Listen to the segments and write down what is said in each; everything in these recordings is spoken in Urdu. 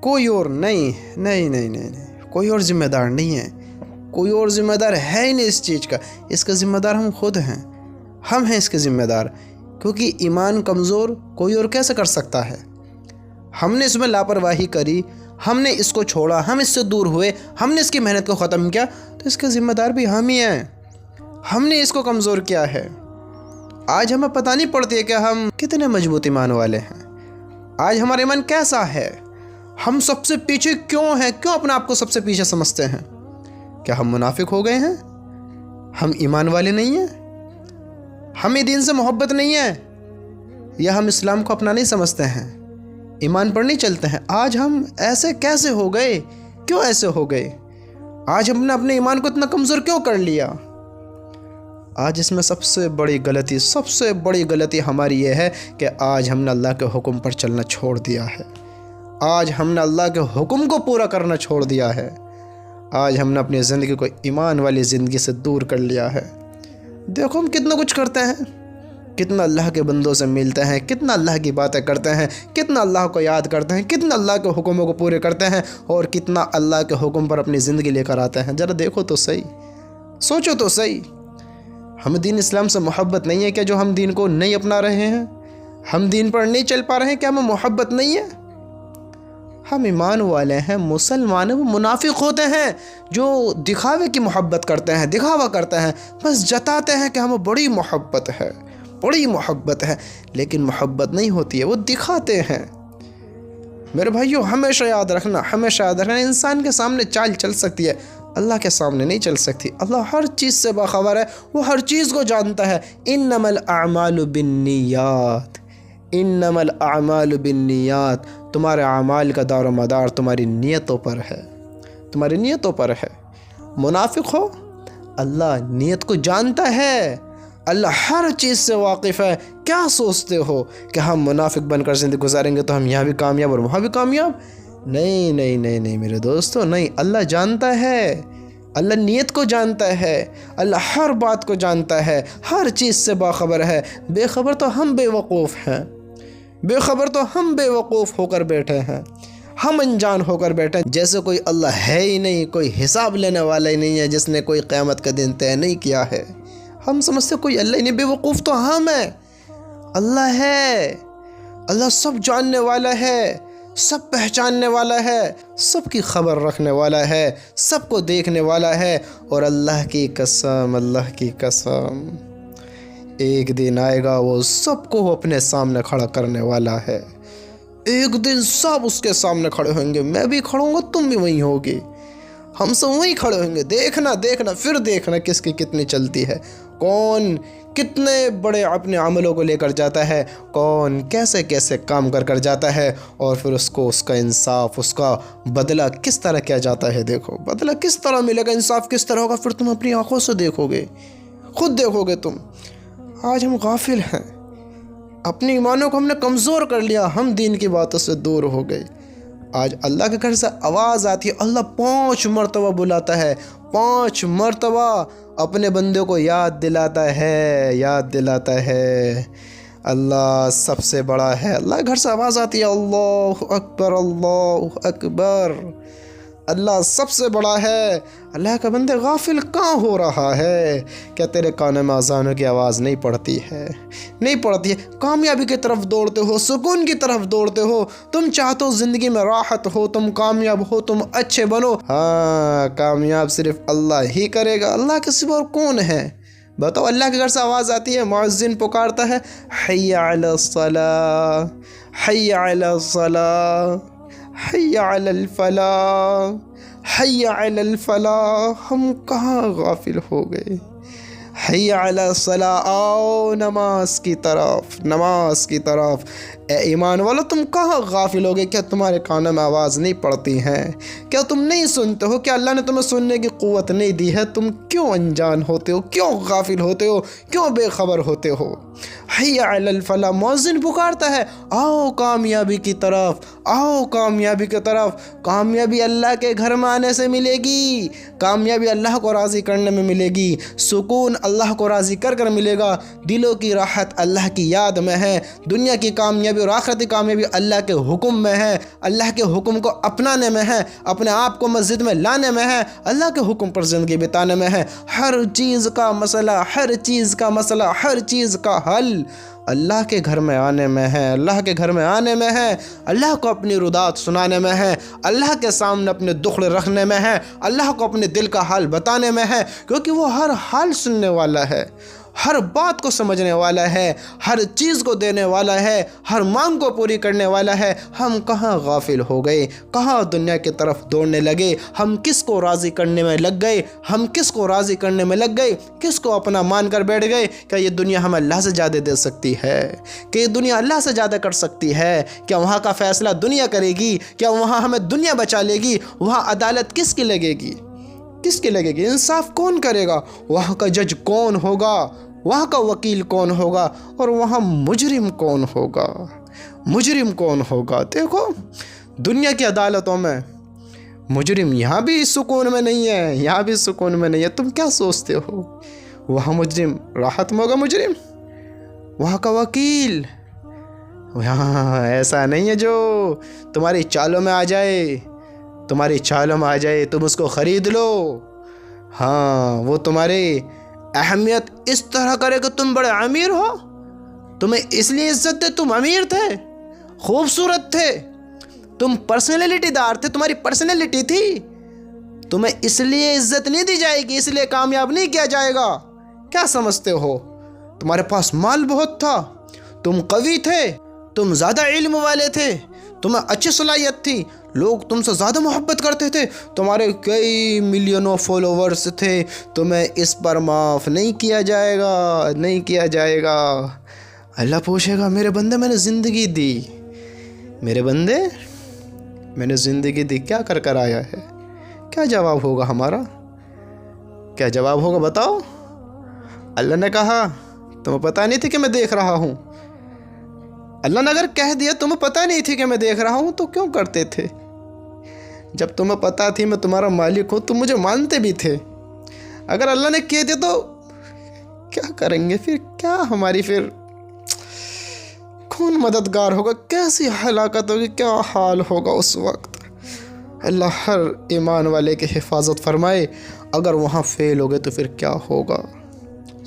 کوئی اور نہیں نہیں نہیں نہیں نہیں کوئی اور ذمہ دار نہیں ہے، کوئی اور ذمہ دار ہے ہی نہیں اس چیز کا، اس کا ذمہ دار ہم خود ہیں، ہم ہیں اس کے ذمہ دار، کیونکہ ایمان کمزور کوئی اور کیسے کر سکتا ہے؟ ہم نے اس میں لاپرواہی کری، ہم نے اس کو چھوڑا، ہم اس سے دور ہوئے، ہم نے اس کی محنت کو ختم کیا، تو اس کا ذمہ دار بھی ہم ہی ہیں، ہم نے اس کو کمزور کیا ہے۔ آج ہمیں پتہ نہیں پڑتی ہے کہ ہم کتنے مضبوط ایمان والے ہیں، آج ہمارا ایمان کیسا ہے، ہم سب سے پیچھے کیوں ہیں، کیوں اپنے آپ کو سب سے پیچھے سمجھتے ہیں؟ کیا ہم منافق ہو گئے ہیں؟ ہم ایمان والے نہیں ہیں؟ ہمیں دین سے محبت نہیں ہے؟ یا ہم اسلام کو اپنا نہیں سمجھتے ہیں، ایمان پر نہیں چلتے ہیں؟ آج ہم ایسے کیسے ہو گئے؟ کیوں ایسے ہو گئے؟ آج ہم نے اپنے ایمان کو اتنا کمزور کیوں کر لیا؟ آج اس میں سب سے بڑی غلطی ہماری یہ ہے کہ آج ہم نے اللہ کے حکم پر چلنا چھوڑ دیا ہے، آج ہم نے اللہ کے حکم کو پورا کرنا چھوڑ دیا ہے، آج ہم نے اپنی زندگی کو ایمان والی زندگی سے دور کر لیا ہے۔ دیکھو ہم کتنا کچھ کرتے ہیں، کتنا اللہ کے بندوں سے ملتے ہیں، کتنا اللہ کی باتیں کرتے ہیں، کتنا اللہ کو یاد کرتے ہیں، کتنا اللہ کے حکموں کو پورے کرتے ہیں، اور کتنا اللہ کے حکم پر اپنی زندگی لے کر آتے ہیں۔ ذرا دیکھو تو صحیح، سوچو تو صحیح، ہمیں دین اسلام سے محبت نہیں ہے کیا جو ہم دین کو نہیں اپنا رہے ہیں؟ ہم دین پر نہیں چل پا رہے ہیں کیا ہمیں محبت نہیں ہے؟ ہم ایمان والے ہیں، مسلمان ہیں، وہ منافق ہوتے ہیں جو دکھاوے کی محبت کرتے ہیں، دکھاوا کرتے ہیں، بس جتاتے ہیں کہ ہمیں بڑی محبت ہے، بڑی محبت ہے، لیکن محبت نہیں ہوتی ہے، وہ دکھاتے ہیں۔ میرے بھائیو ہمیشہ یاد رکھنا، انسان کے سامنے چال چل سکتی ہے، اللہ کے سامنے نہیں چل سکتی۔ اللہ ہر چیز سے باخبر ہے، وہ ہر چیز کو جانتا ہے۔ انما الاعمال بالنیات، انما الاعمال بالنیات، تمہارے اعمال کا دار و مدار تمہاری نیتوں پر ہے، تمہاری نیتوں پر ہے۔ منافق ہو، اللہ نیت کو جانتا ہے، اللہ ہر چیز سے واقف ہے۔ کیا سوچتے ہو کہ ہم منافق بن کر زندگی گزاریں گے تو ہم یہاں بھی کامیاب اور وہاں بھی کامیاب؟ نہیں نہیں نہیں نہیں میرے دوستو، نہیں، اللہ جانتا ہے، اللہ نیت کو جانتا ہے، اللہ ہر بات کو جانتا ہے، ہر چیز سے باخبر ہے۔ بے خبر تو ہم بے وقوف ہیں، بے خبر تو ہم بے وقوف ہو کر بیٹھے ہیں، ہم انجان ہو کر بیٹھے ہیں، جیسے کوئی اللہ ہے ہی نہیں، کوئی حساب لینے والا ہی نہیں ہے جس نے کوئی قیامت کا دن طے نہیں کیا ہے۔ ہم سمجھتے کوئی اللہ ہی نہیں، بے وقوف تو ہم ہیں۔ اللہ ہے، اللہ سب جاننے والا ہے، سب پہچاننے والا ہے، سب کی خبر رکھنے والا ہے، سب کو دیکھنے والا ہے، اور اللہ کی قسم، اللہ کی قسم، ایک دن آئے گا وہ سب کو اپنے سامنے کھڑا کرنے والا ہے۔ ایک دن سب اس کے سامنے کھڑے ہوئیں گے، میں بھی کھڑا ہوں گا، تم بھی وہیں ہوگی، ہم سب وہیں کھڑے ہوں گے۔ دیکھنا پھر دیکھنا کس کی کتنی چلتی ہے، کون کتنے بڑے اپنے عملوں کو لے کر جاتا ہے، کون کیسے کیسے کام کر جاتا ہے، اور پھر اس کو اس کا انصاف، اس کا بدلہ کس طرح کیا جاتا ہے۔ دیکھو بدلہ کس طرح ملے گا، انصاف کس طرح ہوگا، پھر تم اپنی آنکھوں سے دیکھو گے، خود دیکھو گے تم۔ آج ہم غافل ہیں، اپنی ایمانوں کو ہم نے کمزور کر لیا، ہم دین کی باتوں سے دور ہو گئے۔ آج اللہ کے گھر سے آواز آتی ہے، اللہ 5 مرتبہ بلاتا ہے، 5 مرتبہ اپنے بندوں کو یاد دلاتا ہے، اللہ سب سے بڑا ہے۔ اللہ کے گھر سے آواز آتی ہے، اللہ اکبر، اللہ اکبر، اللہ سب سے بڑا ہے۔ اللہ کا بندے غافل کہاں ہو رہا ہے؟ کیا تیرے کانوں میں اذانوں کی آواز نہیں پڑتی ہے؟ کامیابی کی طرف دوڑتے ہو، سکون کی طرف دوڑتے ہو، تم چاہتے ہو زندگی میں راحت ہو، تم کامیاب ہو، تم اچھے بنو۔ ہاں، کامیاب صرف اللہ ہی کرے گا، اللہ کے سوا اور کون ہے؟ بتاؤ، اللہ کے گھر سے آواز آتی ہے، مؤذن پکارتا ہے، حی علی الصلاۃ، حی علی الصلاۃ، حی علی الفلاح، حی علی الفلاح۔ ہم کہاں غافل ہو گئے؟ حی علی الصلاۃ، آؤ نماز کی طرف۔ اے ایمان والو، تم کہاں غافل ہو گئے؟ کیا تمہارے کانوں میں آواز نہیں پڑتی ہے؟ کیا تم نہیں سنتے ہو؟ کیا اللہ نے تمہیں سننے کی قوت نہیں دی ہے؟ تم کیوں انجان ہوتے ہو؟ کیوں غافل ہوتے ہو؟ کیوں بے خبر ہوتے ہو؟ حی علی الفلاح، مؤذن پکارتا ہے، آؤ کامیابی کی طرف، آؤ کامیابی کی طرف۔ کامیابی اللہ کے گھر میں آنے سے ملے گی، کامیابی اللہ کو راضی کرنے میں ملے گی، سکون اللہ کو راضی کر ملے گا، دلوں کی راحت اللہ کی یاد میں ہے۔ دنیا کی کامیابی اور آخرتی کامیابی اللہ کے حکم میں ہے، اللہ کے حکم کو اپنانے میں ہے، اپنے آپ کو مسجد میں لانے میں ہے، اللہ کے حکم پر زندگی بتانے میں ہے۔ ہر چیز کا مسئلہ، ہر چیز کا مسئلہ، ہر چیز کا حل اللہ کے گھر میں آنے میں ہے، اللہ کے گھر میں آنے میں ہے، اللہ کو اپنی رودات سنانے میں ہے، اللہ کے سامنے اپنے دکھ رکھنے میں ہے، اللہ کو اپنے دل کا حال بتانے میں ہے، کیونکہ وہ ہر حال سننے والا ہے، ہر بات کو سمجھنے والا ہے، ہر چیز کو دینے والا ہے، ہر مانگ کو پوری کرنے والا ہے۔ ہم کہاں غافل ہو گئے، کہاں دنیا کی طرف دوڑنے لگے، ہم کس کو راضی کرنے میں لگ گئے، ہم کس کو راضی کرنے میں لگ گئے، کس کو اپنا مان کر بیٹھ گئے کہ یہ دنیا ہمیں اللہ سے زیادہ دے سکتی ہے، کہ یہ دنیا اللہ سے زیادہ کر سکتی ہے، کیا وہاں کا فیصلہ دنیا کرے گی، کیا وہاں ہمیں دنیا بچا لے گی، وہاں عدالت کس کی لگے گی، کس کی لگے گی، انصاف کون کرے گا، وہاں کا جج کون ہوگا، وہاں کا وکیل کون ہوگا، اور وہاں مجرم کون ہوگا، مجرم کون ہوگا۔ دیکھو دنیا کی عدالتوں میں مجرم یہاں بھی سکون میں نہیں ہے، یہاں بھی سکون میں نہیں ہے۔ تم کیا سوچتے ہو وہاں مجرم راحت میں ہوگا، مجرم وہاں کا وکیل یہاں ایسا نہیں ہے جو تمہاری چالوں میں آ جائے، تمہاری چالوں میں آ جائے تم اس کو خرید لو، ہاں وہ تمہاری اہمیت اس طرح کرے کہ تم بڑے امیر ہو، تمہیں اس لیے عزت دے، تم امیر تھے، خوبصورت تھے، تم پرسنالٹی دار تھے، تمہاری پرسنالٹی تھی، تمہیں اس لیے عزت نہیں دی جائے گی، اس لیے کامیاب نہیں کیا جائے گا۔ کیا سمجھتے ہو تمہارے پاس مال بہت تھا، تم قوی تھے، تم زیادہ علم والے تھے، تمہیں اچھی صلاحیت تھی، لوگ تم سے زیادہ محبت کرتے تھے، تمہارے کئی ملینوں فالوورز تھے، تمہیں اس پر معاف نہیں کیا جائے گا، نہیں کیا جائے گا۔ اللہ پوچھے گا میرے بندے میں نے زندگی دی، میرے بندے میں نے زندگی دی، کیا کر کر آیا ہے؟ کیا جواب ہوگا ہمارا؟ کیا جواب ہوگا بتاؤ؟ اللہ نے کہا تمہیں پتہ نہیں تھی کہ میں دیکھ رہا ہوں، اللہ نے اگر کہہ دیا تمہیں پتہ نہیں تھی کہ میں دیکھ رہا ہوں تو کیوں کرتے تھے؟ جب تمہیں پتہ تھی میں تمہارا مالک ہوں تم مجھے مانتے بھی تھے، اگر اللہ نے کہہ دیا تو کیا کریں گے پھر؟ کیا ہماری پھر کون مددگار ہوگا؟ کیسی ہلاکت ہوگی؟ کیا حال ہوگا اس وقت؟ اللہ ہر ایمان والے کی حفاظت فرمائے۔ اگر وہاں فیل ہو گئے تو پھر کیا ہوگا؟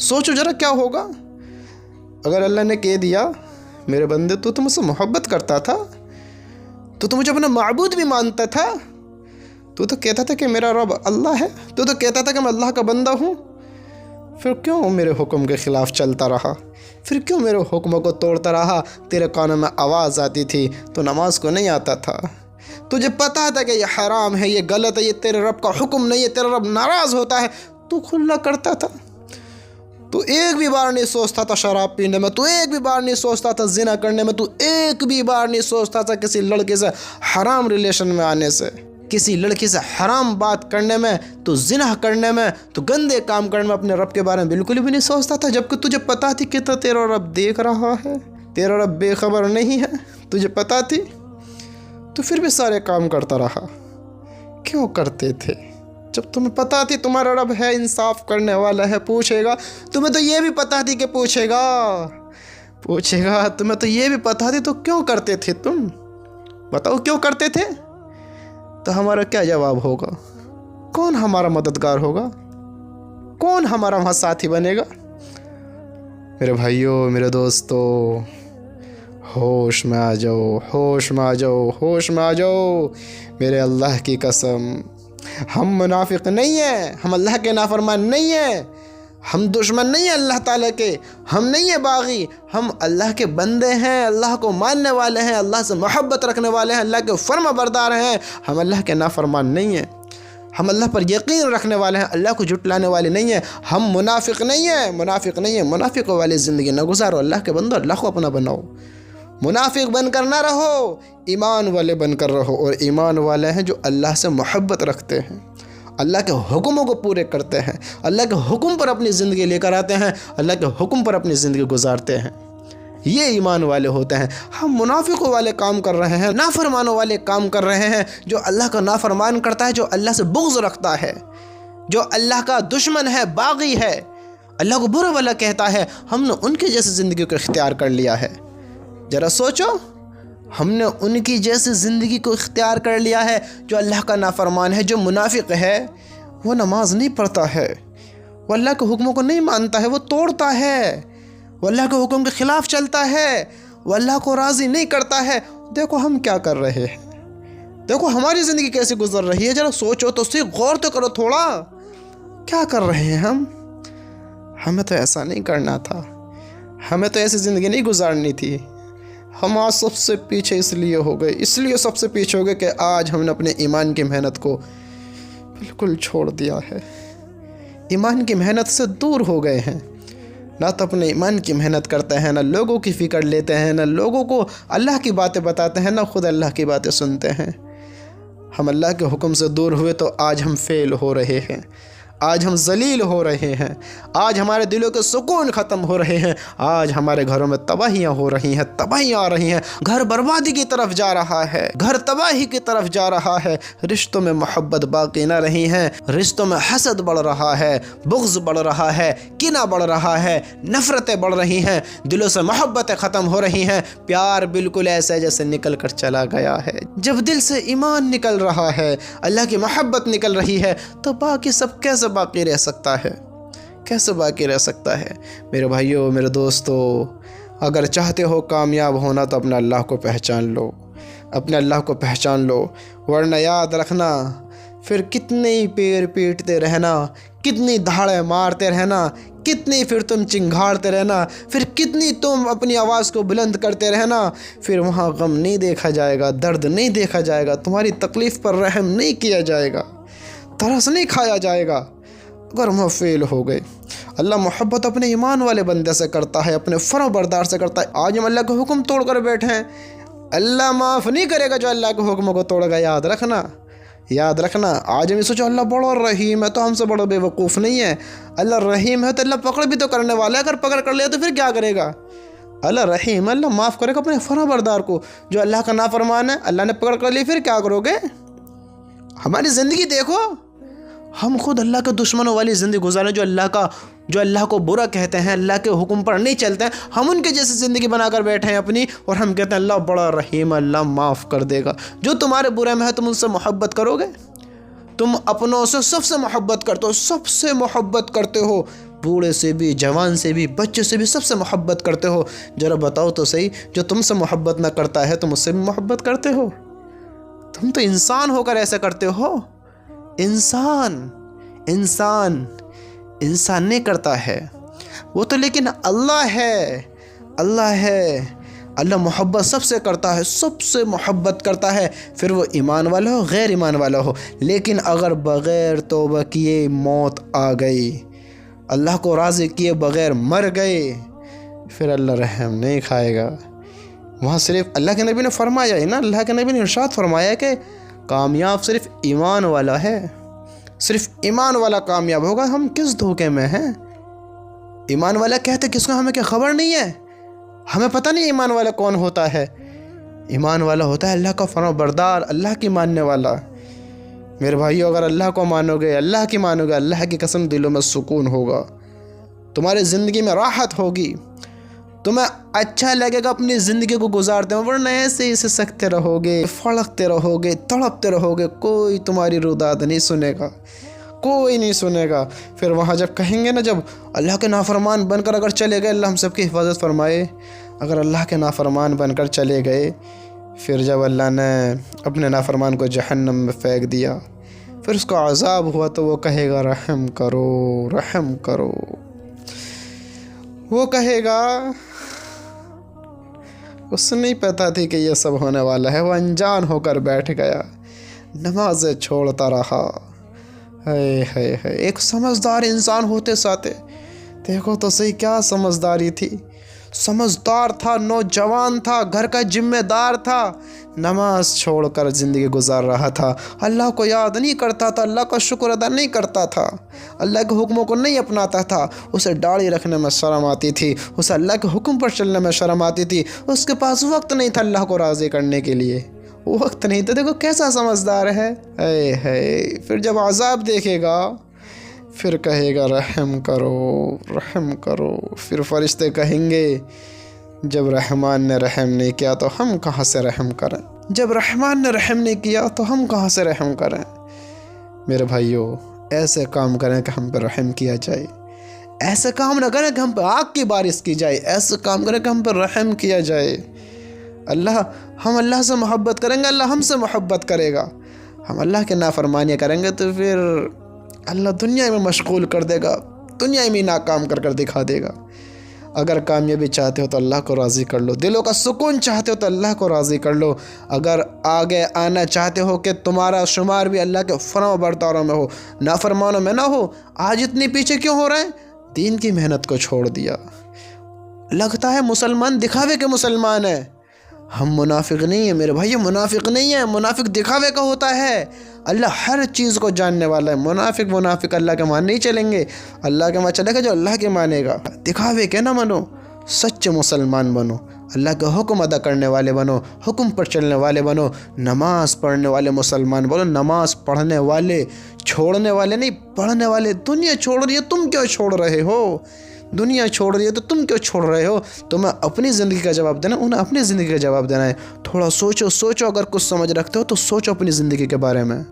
سوچو ذرا کیا ہوگا؟ اگر اللہ نے کہہ دیا میرے بندے تو مجھ سے محبت کرتا تھا، تو مجھے اپنا معبود بھی مانتا تھا، تو کہتا تھا کہ میرا رب اللہ ہے، تو کہتا تھا کہ میں اللہ کا بندہ ہوں، پھر کیوں میرے حکم کے خلاف چلتا رہا؟ پھر کیوں میرے حکموں کو توڑتا رہا؟ تیرے کانوں میں آواز آتی تھی تو نماز کو نہیں آتا تھا، تجھے پتا تھا کہ یہ حرام ہے، یہ غلط ہے، یہ تیرے رب کا حکم نہیں ہے، تیرا رب ناراض ہوتا ہے، تو کھلا کرتا تھا، تو ایک بھی بار نہیں سوچتا تھا شراب پینے میں، تو ایک بھی بار نہیں سوچتا تھا زنا کرنے میں، تو ایک بھی بار نہیں سوچتا تھا کسی لڑکے سے حرام ریلیشن میں آنے سے، کسی لڑکی سے حرام بات کرنے میں، تو زنا کرنے میں، تو گندے کام کرنے میں، اپنے رب کے بارے میں بالکل بھی نہیں سوچتا تھا، جبکہ تجھے پتا تھی کہ تیرا رب دیکھ رہا ہے، تیرا رب بے خبر نہیں ہے، تجھے پتا تھی، تو پھر بھی سارے کام کرتا رہا۔ کیوں کرتے تھے؟ جب تمہیں پتا تھی تمہارا رب ہے، انصاف کرنے والا ہے، پوچھے گا، تمہیں تو یہ بھی پتا تھی کہ پوچھے گا، تمہیں تو یہ بھی پتا تھی، تو کیوں کرتے تھے تم؟ بتاؤ کیوں کرتے تھے؟ تو ہمارا کیا جواب ہوگا؟ کون ہمارا مددگار ہوگا؟ کون ہمارا وہاں ساتھی بنے گا؟ میرے بھائیوں، میرے دوستو، ہوش میں آ جاؤ، ہوش میں آ جاؤ، ہوش میں آ جاؤ، میرے اللہ کی قسم، ہم منافق نہیں ہیں، ہم اللہ کے نافرمان نہیں ہیں، ہم دشمن نہیں ہیں اللہ تعالیٰ کے، ہم نہیں ہیں باغی، ہم اللہ کے بندے ہیں، اللہ کو ماننے والے ہیں، اللہ سے محبت رکھنے والے ہیں، اللہ کے فرما بردار ہیں، ہم اللہ کے نافرمان نہیں ہیں، ہم اللہ پر یقین رکھنے والے ہیں، اللہ کو جھٹلانے والے نہیں ہیں، ہم منافق نہیں ہیں، منافق نہیں ہیں۔ منافق والی زندگی نہ گزارو، اللہ کے بندو، اللہ کو اپنا بناؤ، منافق بن کر نہ رہو، ایمان والے بن کر رہو، اور ایمان والے ہیں جو اللہ سے محبت رکھتے ہیں، اللہ کے حکموں کو پورے کرتے ہیں، اللہ کے حکم پر اپنی زندگی لے کر آتے ہیں، اللہ کے حکم پر اپنی زندگی گزارتے ہیں، یہ ایمان والے ہوتے ہیں۔ ہم منافقوں والے کام کر رہے ہیں، نافرمانوں والے کام کر رہے ہیں، جو اللہ کا نافرمان کرتا ہے، جو اللہ سے بغض رکھتا ہے، جو اللہ کا دشمن ہے، باغی ہے، اللہ کو برا بھلا کہتا ہے، ہم نے ان کے جیسے زندگی کو اختیار کر لیا ہے۔ ذرا سوچو ہم نے ان کی جیسے زندگی کو اختیار کر لیا ہے جو اللہ کا نافرمان ہے، جو منافق ہے، وہ نماز نہیں پڑھتا ہے، وہ اللہ کے حکموں کو نہیں مانتا ہے، وہ توڑتا ہے، وہ اللہ کے حکم کے خلاف چلتا ہے، وہ اللہ کو راضی نہیں کرتا ہے۔ دیکھو ہم کیا کر رہے ہیں، دیکھو ہماری زندگی کیسے گزر رہی ہے، ذرا سوچو تو صحیح، غور تو کرو تھوڑا، کیا کر رہے ہیں ہم؟ ہمیں تو ایسا نہیں کرنا تھا، ہمیں تو ایسی زندگی نہیں گزارنی تھی۔ ہم آج سب سے پیچھے اس لیے سب سے پیچھے ہو گئے کہ آج ہم نے اپنے ایمان کی محنت کو بالکل چھوڑ دیا ہے، ایمان کی محنت سے دور ہو گئے ہیں، نہ تو اپنے ایمان کی محنت کرتے ہیں، نہ لوگوں کی فکر لیتے ہیں، نہ لوگوں کو اللہ کی باتیں بتاتے ہیں، نہ خود اللہ کی باتیں سنتے ہیں۔ ہم اللہ کے حکم سے دور ہوئے تو آج ہم فیل ہو رہے ہیں، آج ہم ذلیل ہو رہے ہیں، آج ہمارے دلوں کے سکون ختم ہو رہے ہیں، آج ہمارے گھروں میں تباہیاں ہو رہی ہیں، تباہیاں آ رہی ہیں، گھر بربادی کی طرف جا رہا ہے، گھر تباہی کی طرف جا رہا ہے، رشتوں میں محبت باقی نہ رہی ہیں، رشتوں میں حسد بڑھ رہا ہے، بغض بڑھ رہا ہے، کینہ بڑھ رہا ہے، نفرتیں بڑھ رہی ہیں، دلوں سے محبتیں ختم ہو رہی ہیں، پیار بالکل ایسا جیسے نکل کر چلا گیا ہے۔ جب دل سے ایمان نکل رہا ہے، اللہ کی محبت نکل رہی ہے، تو باقی سب کیسے باقی رہ سکتا ہے؟ کیسے باقی رہ سکتا ہے؟ میرے بھائیوں، میرے دوستو، اگر چاہتے ہو کامیاب ہونا تو اپنا اللہ کو پہچان لو، اپنے اللہ کو پہچان لو، ورنہ یاد رکھنا پھر کتنے پیر پیٹتے رہنا، کتنی دھاڑیں مارتے رہنا، کتنی پھر تم چنگھاڑتے رہنا، پھر کتنی تم اپنی آواز کو بلند کرتے رہنا، پھر وہاں غم نہیں دیکھا جائے گا، درد نہیں دیکھا جائے گا، تمہاری تکلیف پر رحم نہیں کیا جائے گا، ترس نہیں کھایا جائے گا، اگر وہ فیل ہو گئے۔ اللہ محبت اپنے ایمان والے بندے سے کرتا ہے، اپنے فرما بردار سے کرتا ہے۔ آج ہم اللہ کے حکم توڑ کر بیٹھے ہیں، اللہ معاف نہیں کرے گا جو اللہ کے حکموں کو توڑ گا، یاد رکھنا، یاد رکھنا۔ آج ہم سوچو اللہ بڑا رحیم ہے تو ہم سے بڑا بے وقوف نہیں ہے، اللہ رحیم ہے تو اللہ پکڑ بھی تو کرنے والا ہے، اگر پکڑ کر لیا تو پھر کیا کرے گا؟ اللہ رحیم، اللہ معاف کرے گا اپنے فرما بردار کو۔ جو اللہ کا نافرمان ہے، اللہ نے پکڑ کر لی، پھر کیا کرو گے؟ ہماری زندگی دیکھو، ہم خود اللہ کے دشمنوں والی زندگی گزارے، جو اللہ کو برا کہتے ہیں، اللہ کے حکم پر نہیں چلتے ہیں، ہم ان کے جیسی زندگی بنا کر بیٹھے ہیں اپنی، اور ہم کہتے ہیں اللہ بڑا رحیم، اللہ معاف کر دے گا۔ جو تمہارے برے میں ہے تم ان سے محبت کرو گے؟ تم اپنوں سے سب سے محبت کرتے ہو، سب سے محبت کرتے ہو، بوڑھے سے بھی، جوان سے بھی، بچے سے بھی، سب سے محبت کرتے ہو۔ ذرا بتاؤ تو صحیح، جو تم سے محبت نہ کرتا ہے تم اس سے بھی محبت کرتے ہو؟ تم تو انسان ہو کر ایسے کرتے ہو۔ انسان نہیں کرتا ہے وہ تو، لیکن اللہ ہے، اللہ محبت سب سے کرتا ہے، سب سے محبت کرتا ہے، پھر وہ ایمان والا ہو غیر ایمان والا ہو۔ لیکن اگر بغیر توبہ کیے موت آ گئی، اللہ کو راضی کیے بغیر مر گئے، پھر اللہ رحم نہیں کھائے گا۔ وہاں صرف اللہ کے نبی نے فرمایا ہے نا، اللہ کے نبی نے ارشاد فرمایا کہ کامیاب صرف ایمان والا ہے، صرف ایمان والا کامیاب ہوگا۔ ہم کس دھوکے میں ہیں؟ ایمان والا کہتے کس کو؟ ہمیں کیا خبر نہیں ہے؟ ہمیں پتہ نہیں ایمان والا کون ہوتا ہے؟ ایمان والا ہوتا ہے اللہ کا فرما بردار، اللہ کی ماننے والا۔ میرے بھائیو، اگر اللہ کو مانو گے، اللہ کی مانو گے، اللہ کی قسم دلوں میں سکون ہوگا، تمہاری زندگی میں راحت ہوگی، تمہیں اچھا لگے گا اپنی زندگی کو گزارتے ہیں، ورنہ ایسے ہی سکتے رہو گے، پھڑکتے رہو گے، تڑپتے رہو گے، کوئی تمہاری روداد نہیں سنے گا، کوئی نہیں سنے گا۔ پھر وہاں جب کہیں گے نا، جب اللہ کے نافرمان بن کر اگر چلے گئے، اللہ ہم سب کی حفاظت فرمائے، اگر اللہ کے نافرمان بن کر چلے گئے، پھر جب اللہ نے اپنے نافرمان کو جہنم میں پھینک دیا، پھر اس کو عذاب ہوا، تو وہ کہے گا رحم کرو، رحم کرو، وہ کہے گا۔ اس نہیں پتا تھی کہ یہ سب ہونے والا ہے، وہ انجان ہو کر بیٹھ گیا، نمازیں چھوڑتا رہا۔ ایک سمجھدار انسان ہوتے ساتھ دیکھو تو صحیح، کیا سمجھداری تھی، سمجھدار تھا، نوجوان تھا، گھر کا ذمہ دار تھا، نماز چھوڑ کر زندگی گزار رہا تھا، اللہ کو یاد نہیں کرتا تھا، اللہ کا شکر ادا نہیں کرتا تھا، اللہ کے حکموں کو نہیں اپناتا تھا، اسے داڑھی رکھنے میں شرم آتی تھی، اسے اللہ کے حکم پر چلنے میں شرم آتی تھی، اس کے پاس وقت نہیں تھا اللہ کو راضی کرنے کے لیے، وقت نہیں تھا۔ دیکھو کیسا سمجھدار ہے۔ پھر جب عذاب دیکھے گا، پھر کہے گا رحم کرو، رحم کرو، پھر فرشتے کہیں گے جب رحمان نے رحم نہیں کیا تو ہم کہاں سے رحم کریں؟ جب رحمان نے رحم نہیں کیا تو ہم کہاں سے رحم کریں؟ میرے بھائیوں، ایسے کام کریں کہ ہم پہ رحم کیا جائے، ایسے کام نہ کریں کہ ہم پہ آگ کی بارش کی جائے، ایسے کام کریں کہ ہم پہ رحم کیا جائے۔ ہم اللہ سے محبت کریں گے، اللہ ہم سے محبت کرے گا۔ ہم اللہ کے نافرمانیاں کریں گے تو پھر اللہ دنیا میں مشغول کر دے گا، دنیا میں ناکام کر دکھا دے گا۔ اگر کامیابی چاہتے ہو تو اللہ کو راضی کر لو، دلوں کا سکون چاہتے ہو تو اللہ کو راضی کر لو۔ اگر آگے آنا چاہتے ہو کہ تمہارا شمار بھی اللہ کے فرما برداروں میں ہو، نافرمانوں میں نہ ہو، آج اتنی پیچھے کیوں ہو رہے ہیں؟ دین کی محنت کو چھوڑ دیا۔ لگتا ہے مسلمان دکھاوے کے مسلمان ہیں۔ ہم منافق نہیں ہیں میرے بھائی، منافق نہیں ہیں، منافق دکھاوے کا ہوتا ہے۔ اللہ ہر چیز کو جاننے والا ہے۔ منافق اللہ کے مان نہیں چلیں گے، اللہ کے مان چلے گا جو اللہ کے مانے گا۔ دکھاوے کے نہ بنو، سچے مسلمان بنو، اللہ کے حکم ادا کرنے والے بنو، حکم پر چلنے والے بنو، نماز پڑھنے والے مسلمان بنو۔ نماز پڑھنے والے، چھوڑنے والے نہیں، پڑھنے والے۔ دنیا چھوڑ رہی ہے، تم کیوں چھوڑ رہے ہو؟ دنیا چھوڑ رہی ہے تو تم کیوں چھوڑ رہے ہو؟ تمہیں اپنی زندگی کا جواب دینا، انہیں اپنی زندگی کا جواب دینا ہے۔ تھوڑا سوچو، اگر کچھ سمجھ رکھتے ہو تو سوچو اپنی زندگی کے بارے میں۔